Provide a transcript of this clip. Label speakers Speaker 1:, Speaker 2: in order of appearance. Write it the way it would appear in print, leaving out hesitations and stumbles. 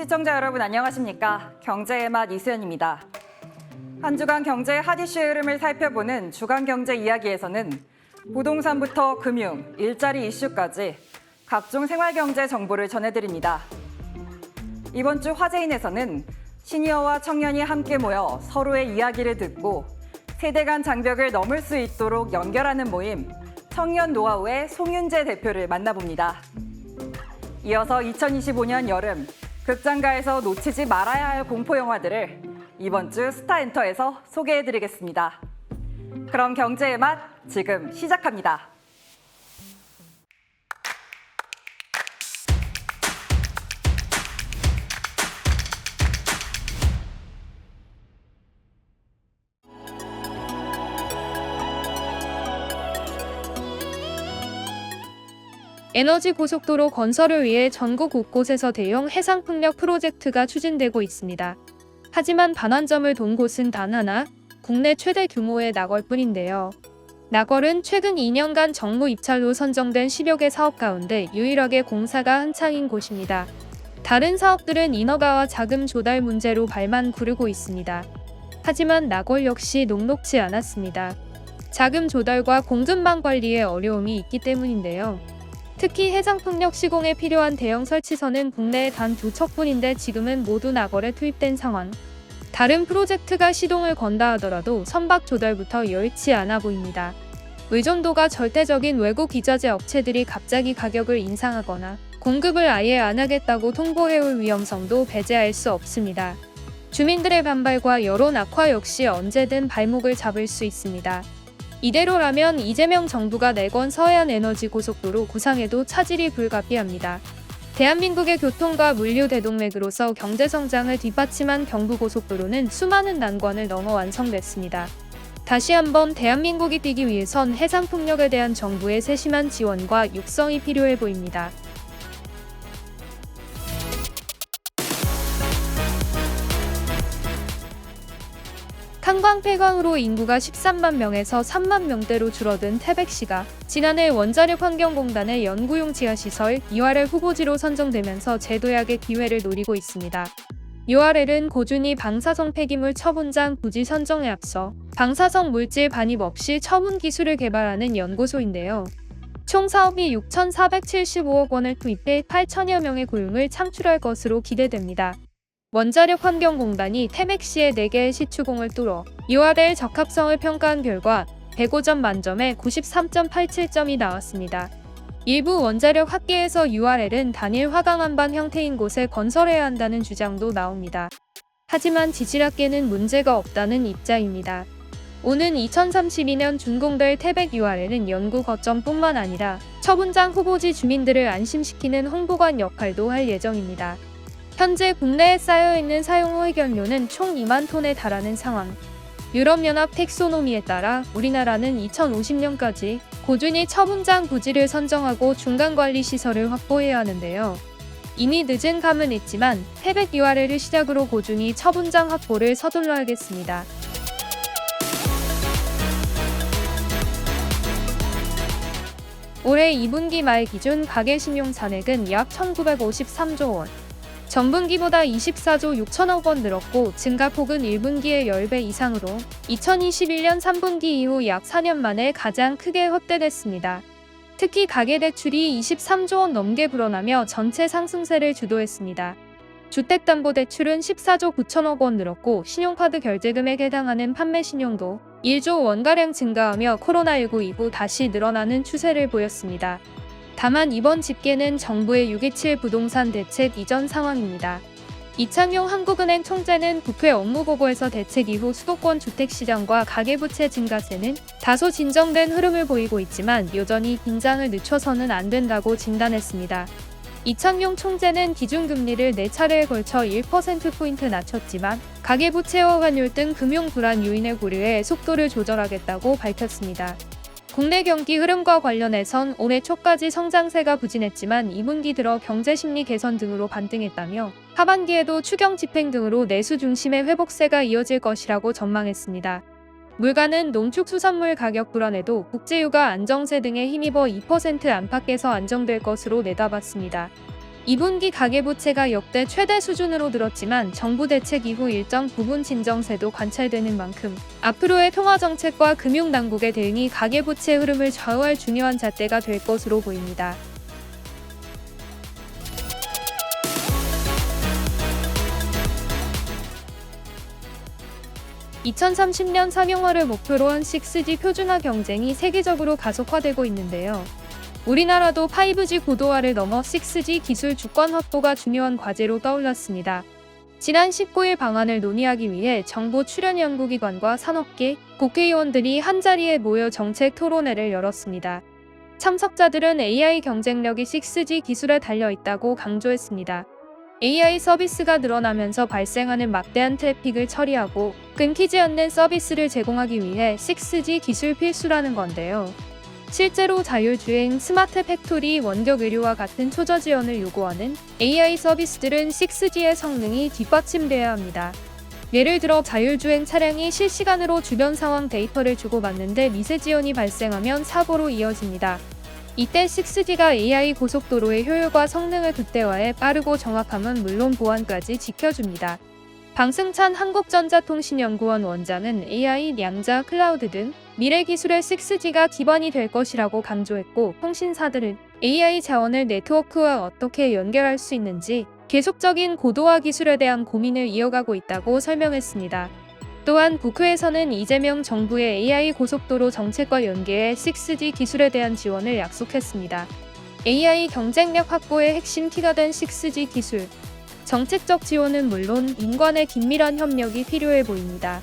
Speaker 1: 시청자 여러분 안녕하십니까? 경제의 맛 이수연입니다. 한 주간 경제의 핫 이슈의 흐름을 살펴보는 주간경제 이야기에서는 부동산부터 금융, 일자리 이슈까지 각종 생활경제 정보를 전해드립니다. 이번 주 화제인에서는 시니어와 청년이 함께 모여 서로의 이야기를 듣고 세대 간 장벽을 넘을 수 있도록 연결하는 모임 청년 노하우의 송윤재 대표를 만나봅니다. 이어서 2025년 여름 극장가에서 놓치지 말아야 할 공포 영화들을 이번 주 스타엔터에서 소개해드리겠습니다. 그럼 경제의 맛 지금 시작합니다.
Speaker 2: 에너지 고속도로 건설을 위해 전국 곳곳에서 대형 해상풍력 프로젝트가 추진되고 있습니다. 하지만 반환점을 돈 곳은 단 하나, 국내 최대 규모의 나걸뿐인데요. 나걸은 최근 2년간 정부 입찰로 선정된 10여 개 사업 가운데 유일하게 공사가 한창인 곳입니다. 다른 사업들은 인허가와 자금 조달 문제로 발만 구르고 있습니다. 하지만 나걸 역시 녹록지 않았습니다. 자금 조달과 공급망 관리에 어려움이 있기 때문인데요. 특히 해상풍력 시공에 필요한 대형 설치선은 국내에 단 2척뿐인데 지금은 모두 나걸에 투입된 상황. 다른 프로젝트가 시동을 건다 하더라도 선박 조달부터 여의치 않아 보입니다. 의존도가 절대적인 외국 기자재 업체들이 갑자기 가격을 인상하거나 공급을 아예 안 하겠다고 통보해올 위험성도 배제할 수 없습니다. 주민들의 반발과 여론 악화 역시 언제든 발목을 잡을 수 있습니다. 이대로라면 이재명 정부가 내건 서해안 에너지 고속도로 구상에도 차질이 불가피합니다. 대한민국의 교통과 물류 대동맥으로서 경제 성장을 뒷받침한 경부고속도로는 수많은 난관을 넘어 완성됐습니다. 다시 한번 대한민국이 뛰기 위해선 해상풍력에 대한 정부의 세심한 지원과 육성이 필요해 보입니다. 탄광 폐광으로 인구가 13만 명에서 3만 명대로 줄어든 태백시가 지난해 원자력환경공단의 연구용 지하시설 URL 후보지로 선정되면서 재도약의 기회를 노리고 있습니다. URL은 고준위 방사성 폐기물 처분장 부지 선정에 앞서 방사성 물질 반입 없이 처분 기술을 개발하는 연구소인데요. 총 사업이 6,475억 원을 투입해 8천여 명의 고용을 창출할 것으로 기대됩니다. 원자력환경공단이 태백시의 4개의 시추공을 뚫어 URL 적합성을 평가한 결과 105점 만점에 93.87점이 나왔습니다. 일부 원자력 학계에서 URL은 단일 화강암반 형태인 곳에 건설해야 한다는 주장도 나옵니다. 하지만 지질학계는 문제가 없다는 입장입니다. 오는 2032년 준공될 태백 URL은 연구 거점뿐만 아니라 처분장 후보지 주민들을 안심시키는 홍보관 역할도 할 예정입니다. 현재 국내에 쌓여있는 사용 폐기연료는 총 2만 톤에 달하는 상황. 유럽연합 텍소노미에 따라 우리나라는 2050년까지 고준위 처분장 부지를 선정하고 중간관리 시설을 확보해야 하는데요. 이미 늦은 감은 있지만 태백 URL을 시작으로 고준위 처분장 확보를 서둘러야겠습니다. 올해 2분기 말 기준 가계신용 잔액은 약 1,953조 원. 전분기보다 24조 6천억 원 늘었고 증가폭은 1분기의 10배 이상으로 2021년 3분기 이후 약 4년 만에 가장 크게 확대됐습니다. 특히 가계대출이 23조 원 넘게 불어나며 전체 상승세를 주도했습니다. 주택담보대출은 14조 9천억 원 늘었고 신용카드 결제금액에 해당하는 판매신용도 1조 원가량 증가하며 코로나19 이후 다시 늘어나는 추세를 보였습니다. 다만 이번 집계는 정부의 6.27 부동산 대책 이전 상황입니다. 이창용 한국은행 총재는 국회 업무보고에서 대책 이후 수도권 주택시장과 가계부채 증가세는 다소 진정된 흐름을 보이고 있지만 여전히 긴장을 늦춰서는 안 된다고 진단했습니다. 이창용 총재는 기준금리를 4차례에 걸쳐 1%포인트 낮췄지만 가계부채와 환율 등 금융 불안 요인을 고려해 속도를 조절하겠다고 밝혔습니다. 국내 경기 흐름과 관련해선 올해 초까지 성장세가 부진했지만 2분기 들어 경제 심리 개선 등으로 반등했다며 하반기에도 추경 집행 등으로 내수 중심의 회복세가 이어질 것이라고 전망했습니다. 물가는 농축수산물 가격 불안에도 국제유가 안정세 등에 힘입어 2% 안팎에서 안정될 것으로 내다봤습니다. 2분기 가계부채가 역대 최대 수준으로 늘었지만 정부 대책 이후 일정 부분 진정세도 관찰되는 만큼 앞으로의 통화정책과 금융당국의 대응이 가계부채 흐름을 좌우할 중요한 잣대가 될 것으로 보입니다. (2030년) 상용화를 목표로 한 6G 표준화 경쟁이 세계적으로 가속화되고 있는데요. 우리나라도 5G 고도화를 넘어 6G 기술 주권 확보가 중요한 과제로 떠올랐습니다. 지난 19일 방안을 논의하기 위해 정부 출연 연구기관과 산업계, 국회의원들이 한자리에 모여 정책 토론회를 열었습니다. 참석자들은 AI 경쟁력이 6G 기술에 달려 있다고 강조했습니다. AI 서비스가 늘어나면서 발생하는 막대한 트래픽을 처리하고 끊기지 않는 서비스를 제공하기 위해 6G 기술 필수라는 건데요. 실제로 자율주행, 스마트 팩토리, 원격 의료와 같은 초저 지원을 요구하는 AI 서비스들은 6G의 성능이 뒷받침돼야 합니다. 예를 들어 자율주행 차량이 실시간으로 주변 상황 데이터를 주고받는데 미세 지연이 발생하면 사고로 이어집니다. 이때 6G가 AI 고속도로의 효율과 성능을 극대화해 빠르고 정확함은 물론 보안까지 지켜줍니다. 방승찬 한국전자통신연구원 원장은 AI, 량자, 클라우드 등 미래 기술의 6G가 기반이 될 것이라고 강조했고, 통신사들은 AI 자원을 네트워크와 어떻게 연결할 수 있는지 계속적인 고도화 기술에 대한 고민을 이어가고 있다고 설명했습니다. 또한 국회에서는 이재명 정부의 AI 고속도로 정책과 연계해 6G 기술에 대한 지원을 약속했습니다. AI 경쟁력 확보의 핵심 키가 된 6G 기술. 정책적 지원은 물론 인간의 긴밀한 협력이 필요해 보입니다.